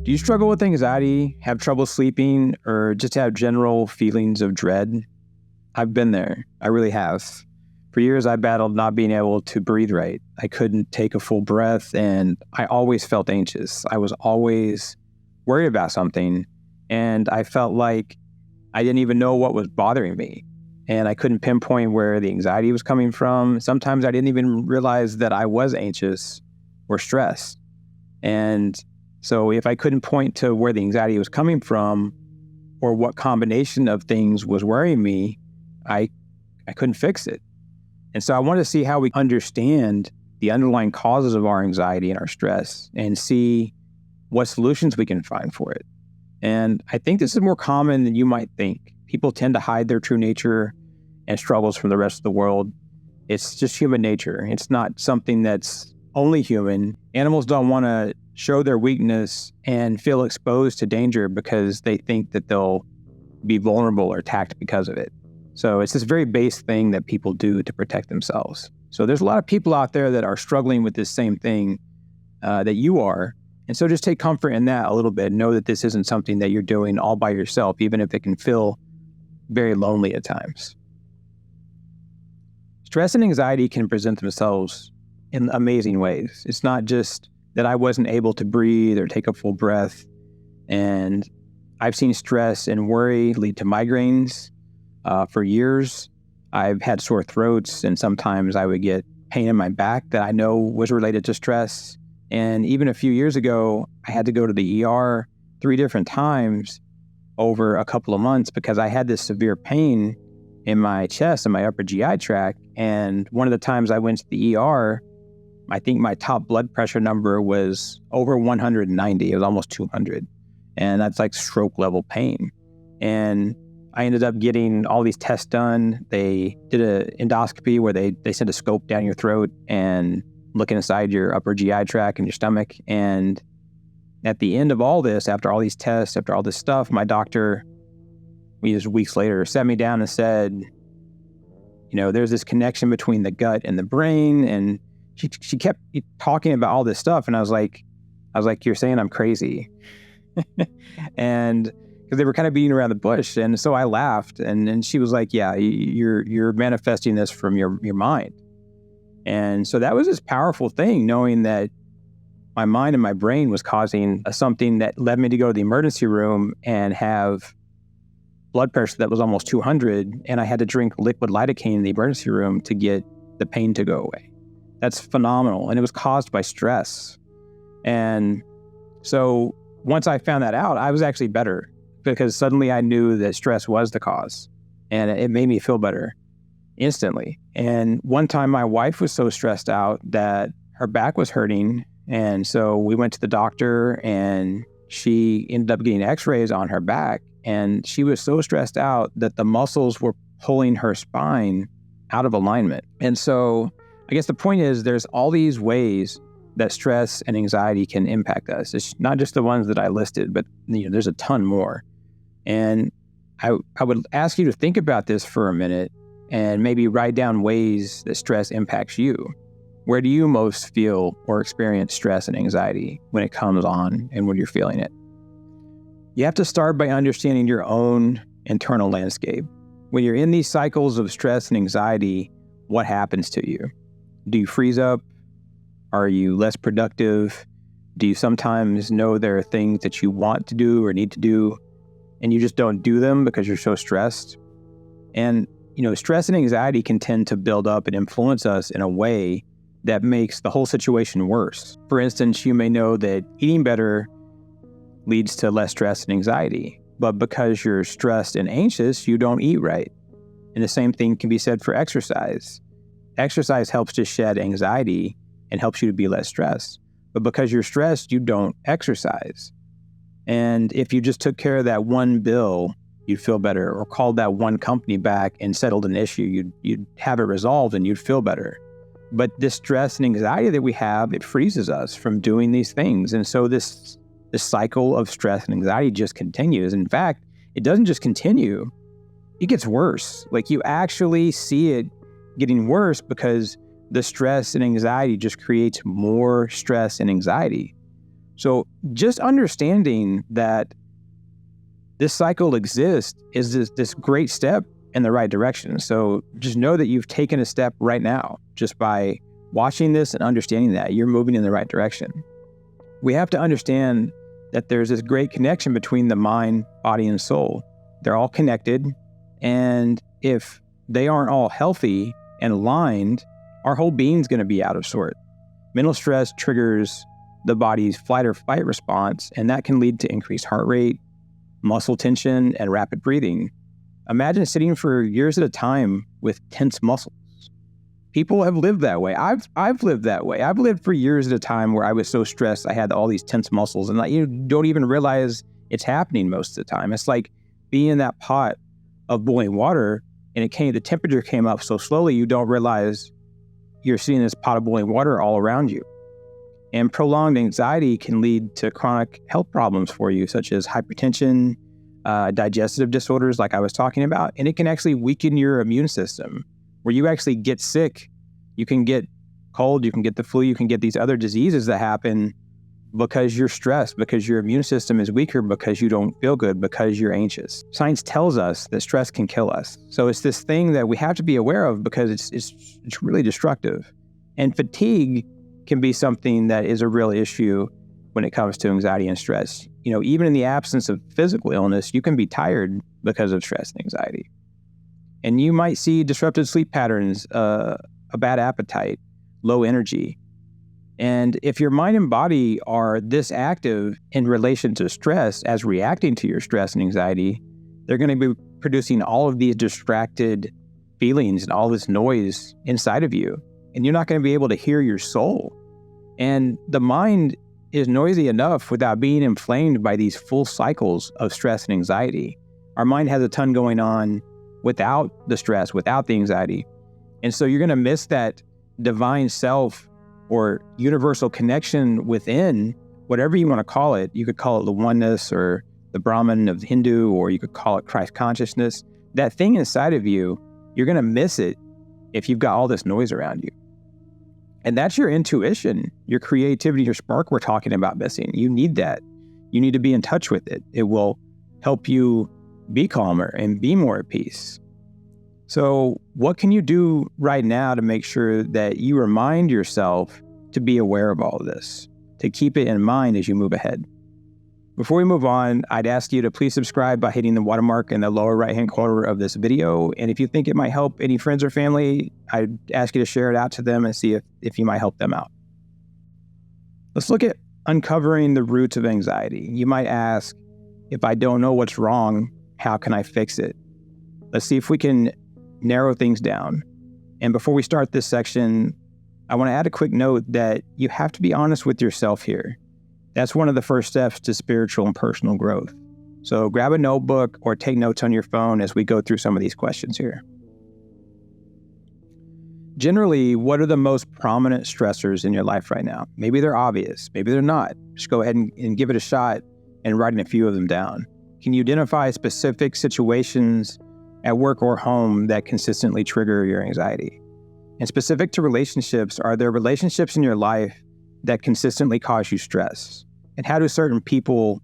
Do you struggle with anxiety, have trouble sleeping, or just have general feelings of dread? I've been there. I really have. For years, I battled not being able to breathe right. I couldn't take a full breath, and I always felt anxious. I was always worried about something, and I felt like I didn't even know what was bothering me, and I couldn't pinpoint where the anxiety was coming from. Sometimes I didn't even realize that I was anxious or stressed. And so if I couldn't point to where the anxiety was coming from or what combination of things was worrying me, I couldn't fix it. And so I wanted to see how we understand the underlying causes of our anxiety and our stress and see what solutions we can find for it. And I think this is more common than you might think. People tend to hide their true nature and struggles from the rest of the world. It's just human nature. It's not something that's only human. Animals don't want to show their weakness and feel exposed to danger because they think that they'll be vulnerable or attacked because of it. So it's this very base thing that people do to protect themselves. So there's a lot of people out there that are struggling with this same thing that you are. And so just take comfort in that a little bit. Know that this isn't something that you're doing all by yourself, even if it can feel very lonely at times. Stress and anxiety can present themselves in amazing ways. It's not just that I wasn't able to breathe or take a full breath. And I've seen stress and worry lead to migraines for years. I've had sore throats, and sometimes I would get pain in my back that I know was related to stress. And even a few years ago, I had to go to the ER 3 different times over a couple of months because I had this severe pain in my chest and my upper GI tract. And one of the times I went to the ER, I think my top blood pressure number was over 190. It was almost 200. And that's like stroke level pain. And I ended up getting all these tests done. They did an endoscopy where they sent a scope down your throat and looking inside your upper GI tract and your stomach. And at the end of all this, after all these tests, after all this stuff, my doctor, just weeks later, sat me down and said, there's this connection between the gut and the brain. And she kept talking about all this stuff. And I was like, you're saying I'm crazy. And because they were kind of beating around the bush. And so I laughed. And she was like, yeah, you're manifesting this from your mind. And so that was this powerful thing, knowing that my mind and my brain was causing something that led me to go to the emergency room and have blood pressure that was almost 200. And I had to drink liquid lidocaine in the emergency room to get the pain to go away. That's phenomenal. And it was caused by stress. And so once I found that out, I was actually better because suddenly I knew that stress was the cause. And it made me feel better instantly. And one time my wife was so stressed out that her back was hurting. And so we went to the doctor and she ended up getting x-rays on her back. And she was so stressed out that the muscles were pulling her spine out of alignment. And so I guess the point is there's all these ways that stress and anxiety can impact us. It's not just the ones that I listed, but there's a ton more. And I would ask you to think about this for a minute and maybe write down ways that stress impacts you. Where do you most feel or experience stress and anxiety when it comes on and when you're feeling it? You have to start by understanding your own internal landscape. When you're in these cycles of stress and anxiety, what happens to you? Do you freeze up? Are you less productive? Do you sometimes know there are things that you want to do or need to do, and you just don't do them because you're so stressed? And, stress and anxiety can tend to build up and influence us in a way that makes the whole situation worse. For instance, you may know that eating better leads to less stress and anxiety, but because you're stressed and anxious, you don't eat right. And the same thing can be said for exercise. Exercise helps to shed anxiety and helps you to be less stressed. But because you're stressed, you don't exercise. And if you just took care of that one bill, you'd feel better, or called that one company back and settled an issue, you'd have it resolved and you'd feel better. But this stress and anxiety that we have, it freezes us from doing these things. And so this cycle of stress and anxiety just continues. In fact, it doesn't just continue, it gets worse. Like you actually see it getting worse because the stress and anxiety just creates more stress and anxiety. So just understanding that this cycle exists is this great step in the right direction. So just know that you've taken a step right now. Just by watching this and understanding that, you're moving in the right direction. We have to understand that there's this great connection between the mind, body, and soul. They're all connected. And if they aren't all healthy and aligned, our whole being's going to be out of sort. Mental stress triggers the body's flight or fight response, and that can lead to increased heart rate, muscle tension, and rapid breathing. Imagine sitting for years at a time with tense muscles. People have lived that way. I've lived that way. I've lived for years at a time where I was so stressed I had all these tense muscles, and you don't even realize it's happening most of the time. It's like being in that pot of boiling water, and the temperature came up so slowly you don't realize you're seeing this pot of boiling water all around you. And prolonged anxiety can lead to chronic health problems for you, such as hypertension, digestive disorders like I was talking about, and it can actually weaken your immune system, where you actually get sick. You can get cold, you can get the flu, you can get these other diseases that happen because you're stressed, because your immune system is weaker, because you don't feel good, because you're anxious. Science tells us that stress can kill us. So it's this thing that we have to be aware of because it's really destructive. And fatigue can be something that is a real issue when it comes to anxiety and stress. Even in the absence of physical illness, you can be tired because of stress and anxiety. And you might see disrupted sleep patterns, a bad appetite, low energy. And if your mind and body are this active in relation to stress as reacting to your stress and anxiety, they're going to be producing all of these distracted feelings and all this noise inside of you. And you're not going to be able to hear your soul. And the mind is noisy enough without being inflamed by these full cycles of stress and anxiety. Our mind has a ton going on without the stress, without the anxiety. And so you're going to miss that divine self or universal connection within, whatever you want to call it. You could call it the oneness or the Brahman of Hindu, or you could call it Christ consciousness. That thing inside of you, you're going to miss it if you've got all this noise around you. And that's your intuition, your creativity, your spark we're talking about missing. You need that. You need to be in touch with it. It will help you be calmer and be more at peace. So what can you do right now to make sure that you remind yourself to be aware of all of this, to keep it in mind as you move ahead? Before we move on, I'd ask you to please subscribe by hitting the watermark in the lower right-hand corner of this video. And if you think it might help any friends or family, I'd ask you to share it out to them and see if you might help them out. Let's look at uncovering the roots of anxiety. You might ask, if I don't know what's wrong, how can I fix it? Let's see if we can narrow things down. And before we start this section, I want to add a quick note that you have to be honest with yourself here. That's one of the first steps to spiritual and personal growth. So grab a notebook or take notes on your phone as we go through some of these questions here. Generally, what are the most prominent stressors in your life right now? Maybe they're obvious, maybe they're not. Just go ahead and give it a shot and writing a few of them down. Can you identify specific situations at work or home that consistently trigger your anxiety? And specific to relationships, are there relationships in your life that consistently cause you stress? And how do certain people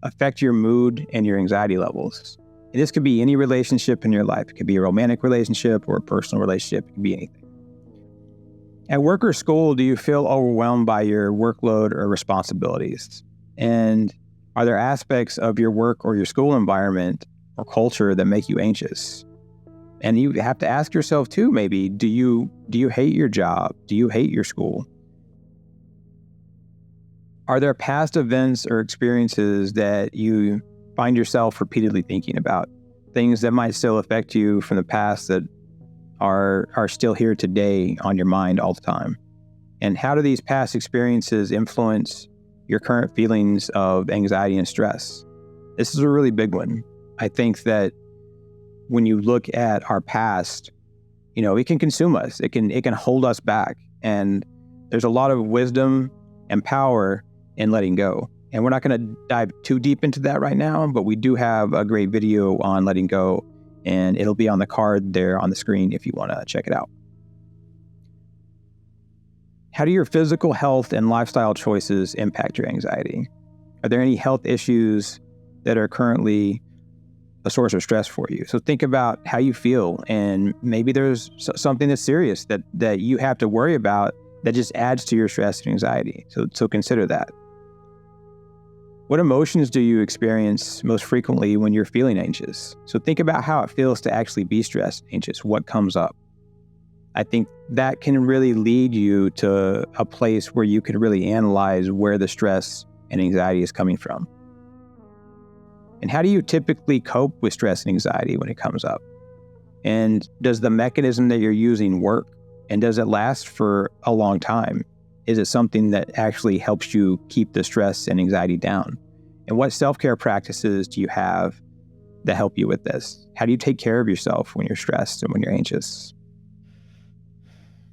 affect your mood and your anxiety levels? And this could be any relationship in your life. It could be a romantic relationship or a personal relationship. It could be anything. At work or school, do you feel overwhelmed by your workload or responsibilities? And are there aspects of your work or your school environment or culture that make you anxious? And you have to ask yourself too, maybe, do you hate your job? Do you hate your school? Are there past events or experiences that you find yourself repeatedly thinking about? Things that might still affect you from the past that are still here today on your mind all the time? And how do these past experiences influence your current feelings of anxiety and stress? This is a really big one. I think that when you look at our past, it can consume us. It can hold us back. And there's a lot of wisdom and power in letting go. And we're not going to dive too deep into that right now, but we do have a great video on letting go, and it'll be on the card there on the screen if you want to check it out. How do your physical health and lifestyle choices impact your anxiety? Are there any health issues that are currently a source of stress for you? So think about how you feel, and maybe there's something that's serious that you have to worry about that just adds to your stress and anxiety. So consider that. What emotions do you experience most frequently when you're feeling anxious? So think about how it feels to actually be stressed, anxious, what comes up. I think that can really lead you to a place where you can really analyze where the stress and anxiety is coming from. And how do you typically cope with stress and anxiety when it comes up? And does the mechanism that you're using work? And does it last for a long time? Is it something that actually helps you keep the stress and anxiety down? And what self-care practices do you have that help you with this? How do you take care of yourself when you're stressed and when you're anxious?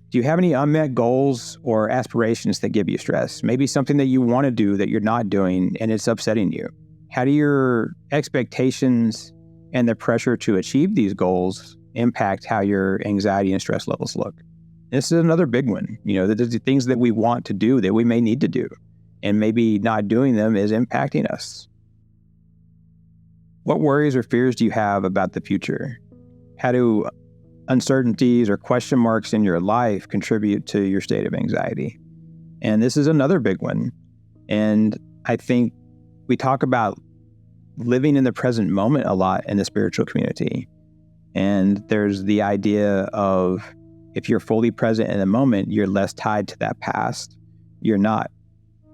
Do you have any unmet goals or aspirations that give you stress? Maybe something that you want to do that you're not doing and it's upsetting you. How do your expectations and the pressure to achieve these goals impact how your anxiety and stress levels look? This is another big one. There's the things that we want to do that we may need to do, and maybe not doing them is impacting us. What worries or fears do you have about the future? How do uncertainties or question marks in your life contribute to your state of anxiety? And this is another big one. And I think we talk about living in the present moment a lot in the spiritual community. And there's the idea of if you're fully present in the moment, you're less tied to that past. You're not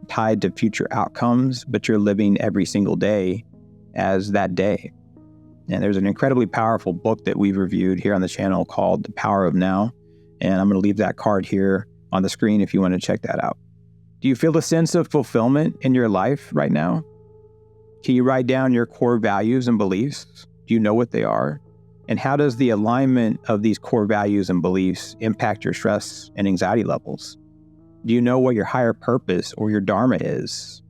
tied to future outcomes, but you're living every single day as that day. And there's an incredibly powerful book that we've reviewed here on the channel called The Power of Now. And I'm going to leave that card here on the screen if you want to check that out. Do you feel a sense of fulfillment in your life right now? Can you write down your core values and beliefs? Do you know what they are? And how does the alignment of these core values and beliefs impact your stress and anxiety levels? Do you know what your higher purpose or your dharma is?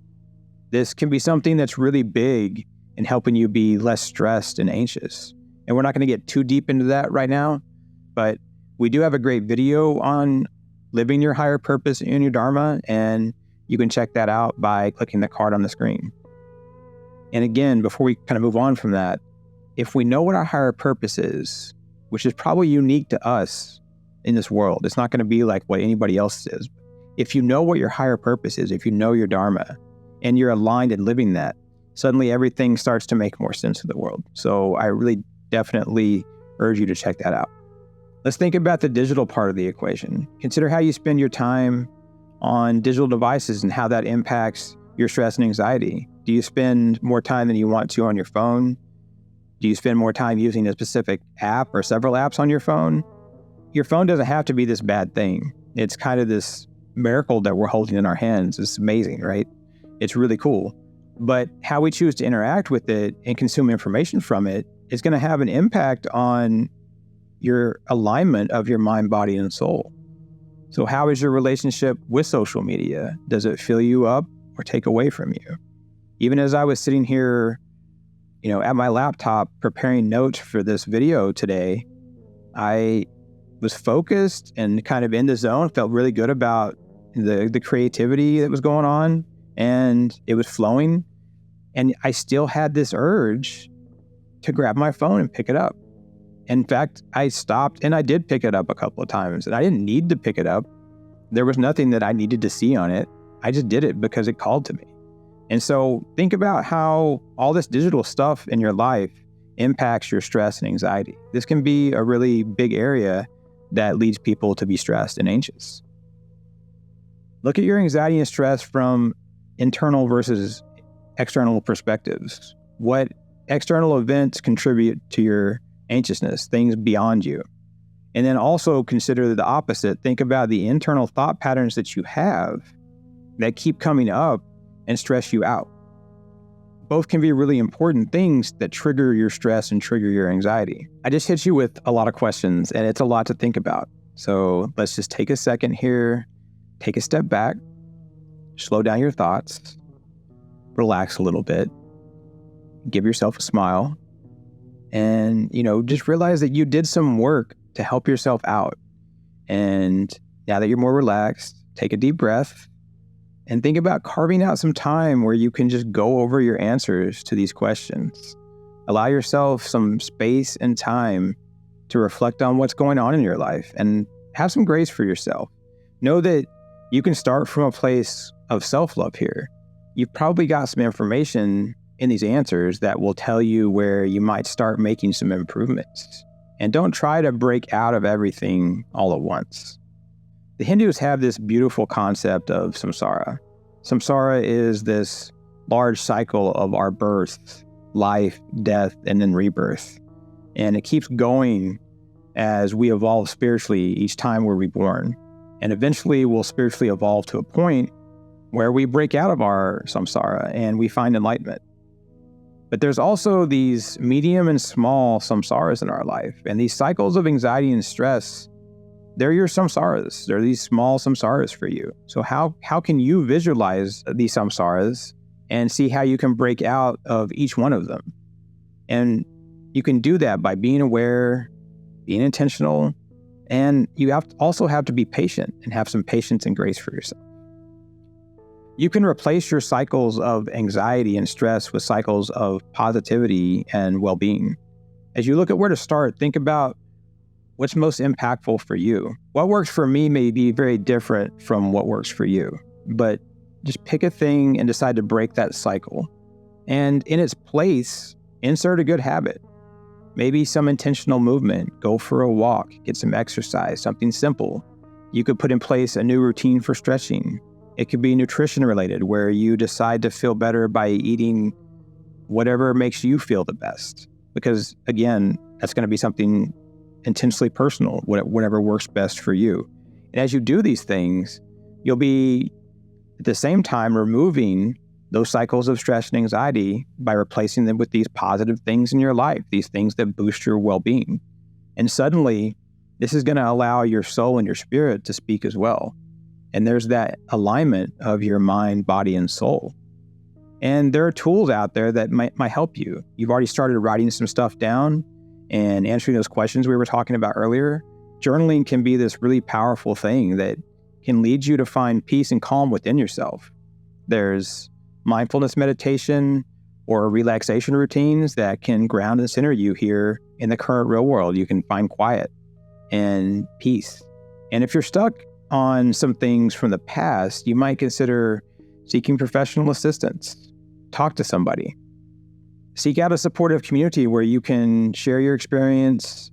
This can be something that's really big in helping you be less stressed and anxious. And we're not going to get too deep into that right now, but we do have a great video on living your higher purpose and your dharma, and you can check that out by clicking the card on the screen. And again, before we kind of move on from that, if we know what our higher purpose is, which is probably unique to us in this world, it's not going to be like what anybody else is. If you know what your higher purpose is, if you know your dharma, and you're aligned in living that, suddenly everything starts to make more sense in the world. So I really definitely urge you to check that out. Let's think about the digital part of the equation. Consider how you spend your time on digital devices and how that impacts your stress and anxiety. Do you spend more time than you want to on your phone? Do you spend more time using a specific app or several apps on your phone? Your phone doesn't have to be this bad thing. It's kind of this miracle that we're holding in our hands. It's amazing, right? It's really cool. But how we choose to interact with it and consume information from it is going to have an impact on your alignment of your mind, body, and soul. So how is your relationship with social media? Does it fill you up or take away from you? Even as I was sitting here, at my laptop preparing notes for this video today, I was focused and kind of in the zone, felt really good about the creativity that was going on, and it was flowing. And I still had this urge to grab my phone and pick it up. In fact, I stopped and I did pick it up a couple of times, and I didn't need to pick it up. There was nothing that I needed to see on it. I just did it because it called to me. And so think about how all this digital stuff in your life impacts your stress and anxiety. This can be a really big area that leads people to be stressed and anxious. Look at your anxiety and stress from internal versus external perspectives. What external events contribute to your anxiousness, things beyond you? And then also consider the opposite. Think about the internal thought patterns that you have that keep coming up and stress you out. Both can be really important things that trigger your stress and trigger your anxiety. I just hit you with a lot of questions, and it's a lot to think about. So let's just take a second here, take a step back, slow down your thoughts, relax a little bit, give yourself a smile, and, just realize that you did some work to help yourself out. And now that you're more relaxed, take a deep breath and think about carving out some time where you can just go over your answers to these questions. Allow yourself some space and time to reflect on what's going on in your life and have some grace for yourself. Know that you can start from a place of self-love here. You've probably got some information in these answers that will tell you where you might start making some improvements. And don't try to break out of everything all at once. The Hindus have this beautiful concept of samsara. Samsara is this large cycle of our birth, life, death, and then rebirth. And it keeps going as we evolve spiritually each time we're reborn. And eventually we'll spiritually evolve to a point where we break out of our samsara and we find enlightenment. But there's also these medium and small samsaras in our life. And these cycles of anxiety and stress, they're your samsaras. They're these small samsaras for you. So how can you visualize these samsaras and see how you can break out of each one of them? And you can do that by being aware, being intentional, and you also have to be patient and have some patience and grace for yourself. You can replace your cycles of anxiety and stress with cycles of positivity and well-being. As you look at where to start, think about what's most impactful for you. What works for me may be very different from what works for you, but just pick a thing and decide to break that cycle. And in its place, insert a good habit. Maybe some intentional movement, go for a walk, get some exercise, something simple. You could put in place a new routine for stretching. It could be nutrition related, where you decide to feel better by eating whatever makes you feel the best. Because again, that's going to be something intensely personal, whatever works best for you. And as you do these things, you'll be at the same time removing those cycles of stress and anxiety by replacing them with these positive things in your life, these things that boost your well-being. And suddenly, this is going to allow your soul and your spirit to speak as well. And there's that alignment of your mind, body, and soul. And there are tools out there that might help you. You've already started writing some stuff down and answering those questions we were talking about earlier. Journaling can be this really powerful thing that can lead you to find peace and calm within yourself. There's mindfulness meditation or relaxation routines that can ground and center you here in the current real world. You can find quiet and peace. And if you're stuck on some things from the past, you might consider seeking professional assistance. Talk to somebody. Seek out a supportive community where you can share your experience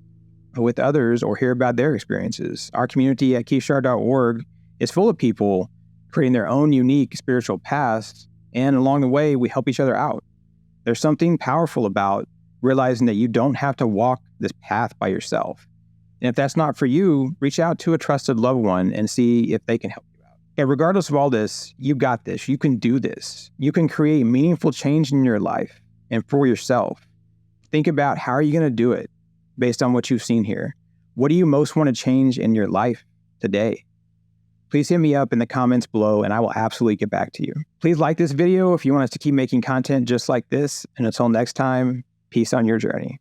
with others or hear about their experiences. Our community at keyshar.org is full of people creating their own unique spiritual paths, and along the way, we help each other out. There's something powerful about realizing that you don't have to walk this path by yourself. And if that's not for you, reach out to a trusted loved one and see if they can help you out. And regardless of all this, you got this. You can do this. You can create meaningful change in your life and for yourself. Think about how are you going to do it based on what you've seen here. What do you most want to change in your life today? Please hit me up in the comments below and I will absolutely get back to you. Please like this video if you want us to keep making content just like this. And until next time, peace on your journey.